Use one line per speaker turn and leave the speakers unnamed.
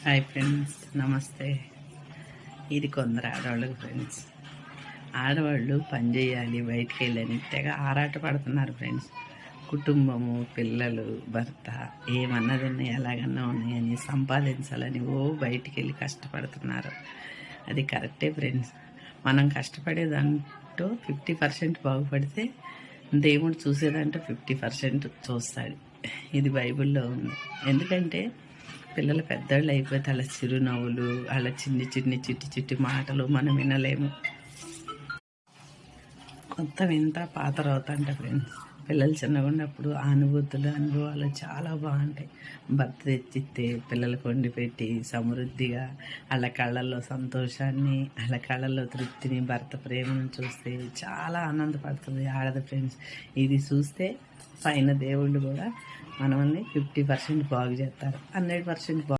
Hi friends, నమస్తే. ఇది కొందరు ఆడవాళ్ళకి ఫ్రెండ్స్. ఆడవాళ్ళు పని చేయాలి, బయటికి వెళ్ళని తెగ ఆరాట పడుతున్నారు ఫ్రెండ్స్. కుటుంబము, పిల్లలు, భర్త ఏమన్నది ఎలాగన్నా ఉన్నాయని సంపాదించాలని బయటికి వెళ్ళి కష్టపడుతున్నారు. అది కరెక్టే ఫ్రెండ్స్. మనం కష్టపడేదంటూ 50% బాగుపడితే దేవుడు చూసేదంటూ 50% చూస్తాడు. ఇది బైబిల్లో ఉంది. ఎందుకంటే పిల్లలు పెద్దవాళ్ళు అయిపోతే వాళ్ళ చిరునవ్వులు, వాళ్ళ చిన్ని చిన్ని చిట్టి చిట్టి మాటలు మనం వినలేము. కొత్త వింత పాత రవుతాంట ఫ్రెండ్స్. పిల్లలు చిన్నగా ఉన్నప్పుడు అనుభవాలు చాలా బాగుంటాయి. భర్త తెచ్చిస్తే పిల్లలకు వండి పెట్టి సమృద్ధిగా వాళ్ళ కళ్ళల్లో సంతోషాన్ని, వాళ్ళ కళ్ళల్లో తృప్తిని, భర్త ప్రేమను చూస్తే చాలా ఆనందపడుతుంది ఆడది ఫ్రెండ్స్. ఇది చూస్తే పైన దేవుళ్ళు కూడా మనల్ని 50% బాగు చేస్తారు, 100%